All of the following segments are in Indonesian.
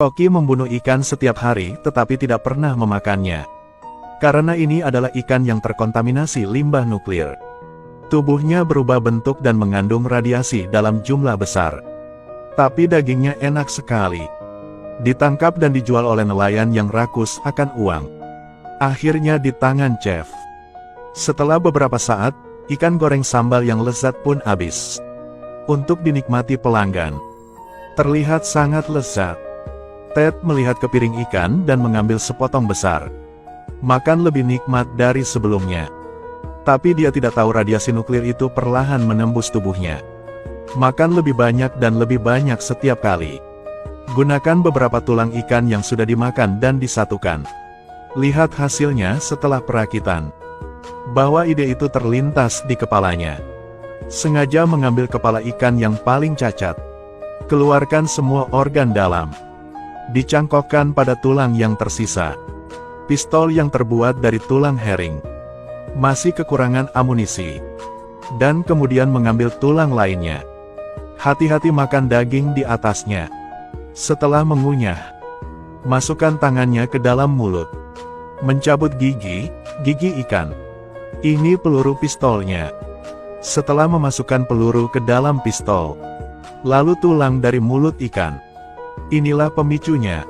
Koki membunuh ikan setiap hari tetapi tidak pernah memakannya. Karena ini adalah ikan yang terkontaminasi limbah nuklir. Tubuhnya berubah bentuk dan mengandung radiasi dalam jumlah besar. Tapi dagingnya enak sekali. Ditangkap dan dijual oleh nelayan yang rakus akan uang. Akhirnya di tangan chef. Setelah beberapa saat, ikan goreng sambal yang lezat pun habis. Untuk dinikmati pelanggan. Terlihat sangat lezat. Ted melihat ke piring ikan dan mengambil sepotong besar. Makan lebih nikmat dari sebelumnya. Tapi dia tidak tahu radiasi nuklir itu perlahan menembus tubuhnya. Makan lebih banyak dan lebih banyak setiap kali. Gunakan beberapa tulang ikan yang sudah dimakan dan disatukan. Lihat hasilnya setelah perakitan. Bahwa ide itu terlintas di kepalanya. Sengaja mengambil kepala ikan yang paling cacat. Keluarkan semua organ dalam. Dicangkokkan pada tulang yang tersisa. Pistol yang terbuat dari tulang herring. Masih kekurangan amunisi. Dan kemudian mengambil tulang lainnya. Hati-hati makan daging di atasnya. Setelah mengunyah, masukkan tangannya ke dalam mulut. Mencabut gigi ikan. Ini peluru pistolnya. Setelah memasukkan peluru ke dalam pistol, lalu tulang dari mulut ikan. Inilah pemicunya.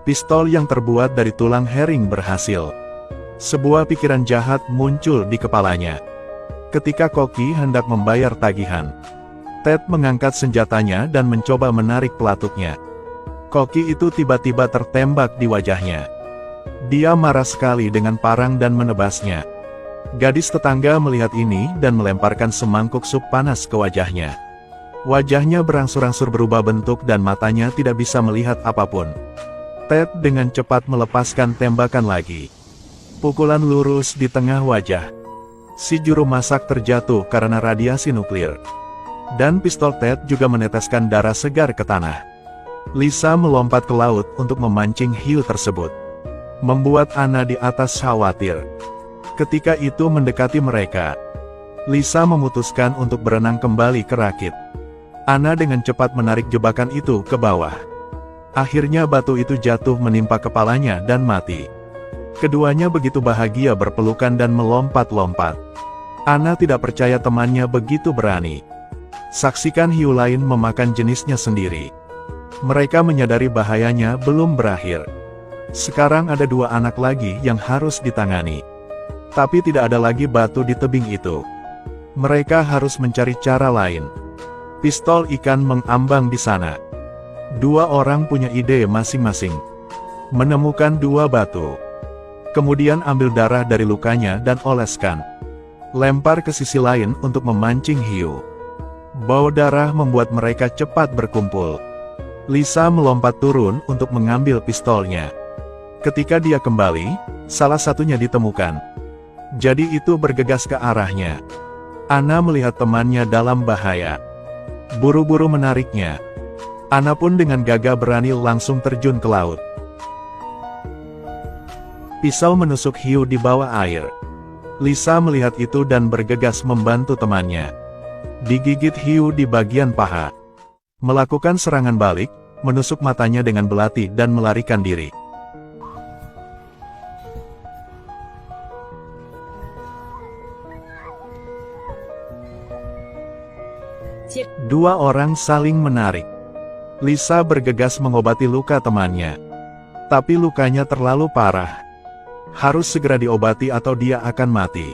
Pistol yang terbuat dari tulang herring berhasil. Sebuah pikiran jahat muncul di kepalanya. Ketika Koki hendak membayar tagihan, Ted mengangkat senjatanya dan mencoba menarik pelatuknya. Koki itu tiba-tiba tertembak di wajahnya. Dia marah sekali dengan parang dan menebasnya. Gadis tetangga melihat ini dan melemparkan semangkuk sup panas ke wajahnya. Wajahnya berangsur-angsur berubah bentuk dan matanya tidak bisa melihat apapun. Ted dengan cepat melepaskan tembakan lagi. Pukulan lurus di tengah wajah. Si juru masak terjatuh karena radiasi nuklir. Dan pistol Ted juga meneteskan darah segar ke tanah. Lisa melompat ke laut untuk memancing hiu tersebut. Membuat Anna di atas khawatir. Ketika itu mendekati mereka, Lisa memutuskan untuk berenang kembali ke rakit. Anna dengan cepat menarik jebakan itu ke bawah. Akhirnya batu itu jatuh menimpa kepalanya dan mati. Keduanya begitu bahagia berpelukan dan melompat-lompat. Anna tidak percaya temannya begitu berani. Saksikan hiu lain memakan jenisnya sendiri. Mereka menyadari bahayanya belum berakhir. Sekarang ada dua anak lagi yang harus ditangani. Tapi tidak ada lagi batu di tebing itu. Mereka harus mencari cara lain. Pistol ikan mengambang di sana. Dua orang punya ide masing-masing. Menemukan dua batu. Kemudian ambil darah dari lukanya dan oleskan. Lempar ke sisi lain untuk memancing hiu. Bau darah membuat mereka cepat berkumpul. Lisa melompat turun untuk mengambil pistolnya. Ketika dia kembali, salah satunya ditemukan. Jadi itu bergegas ke arahnya. Anna melihat temannya dalam bahaya. Buru-buru menariknya. Anna pun dengan gagah berani langsung terjun ke laut. Pisau menusuk hiu di bawah air. Lisa melihat itu dan bergegas membantu temannya. Digigit hiu di bagian paha. Melakukan serangan balik, menusuk matanya dengan belati dan melarikan diri. Dua orang saling menarik. Lisa bergegas mengobati luka temannya. Tapi lukanya terlalu parah. Harus segera diobati atau dia akan mati.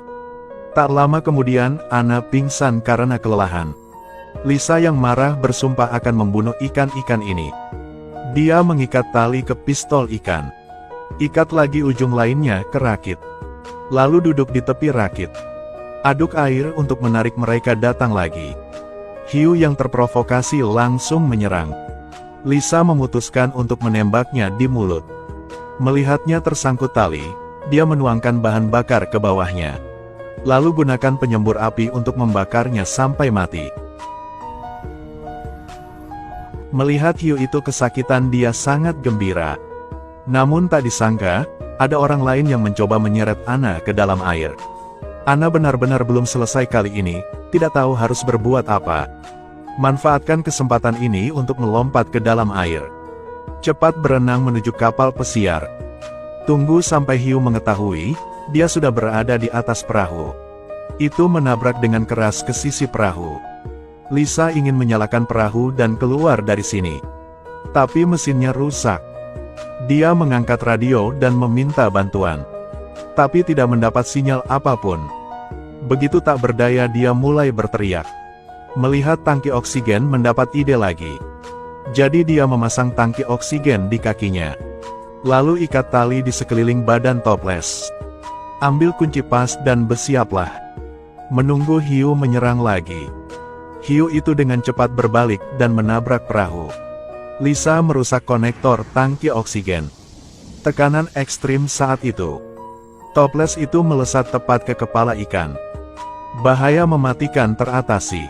Tak lama kemudian, Anna pingsan karena kelelahan. Lisa yang marah bersumpah akan membunuh ikan-ikan ini. Dia mengikat tali ke pistol ikan. Ikat lagi ujung lainnya ke rakit. Lalu duduk di tepi rakit. Aduk air untuk menarik mereka datang lagi. Hiu yang terprovokasi langsung menyerang. Lisa memutuskan untuk menembaknya di mulut. Melihatnya tersangkut tali, dia menuangkan bahan bakar ke bawahnya. Lalu gunakan penyembur api untuk membakarnya sampai mati. Melihat hiu itu kesakitan, dia sangat gembira. Namun tak disangka, ada orang lain yang mencoba menyeret Anna ke dalam air. Anna benar-benar belum selesai kali ini, tidak tahu harus berbuat apa. Manfaatkan kesempatan ini untuk melompat ke dalam air. Cepat berenang menuju kapal pesiar. Tunggu sampai hiu mengetahui, dia sudah berada di atas perahu. Itu menabrak dengan keras ke sisi perahu. Lisa ingin menyalakan perahu dan keluar dari sini. Tapi mesinnya rusak. Dia mengangkat radio dan meminta bantuan. Tapi tidak mendapat sinyal apapun. Begitu tak berdaya dia mulai berteriak. Melihat tangki oksigen mendapat ide lagi. Jadi dia memasang tangki oksigen di kakinya. Lalu ikat tali di sekeliling badan toples. Ambil kunci pas dan bersiaplah. Menunggu hiu menyerang lagi. Hiu itu dengan cepat berbalik dan menabrak perahu. Lisa merusak konektor tangki oksigen. Tekanan ekstrim saat itu. Toples itu melesat tepat ke kepala ikan. Bahaya mematikan teratasi.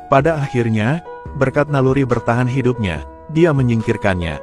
Pada akhirnya, berkat naluri bertahan hidupnya, dia menyingkirkannya.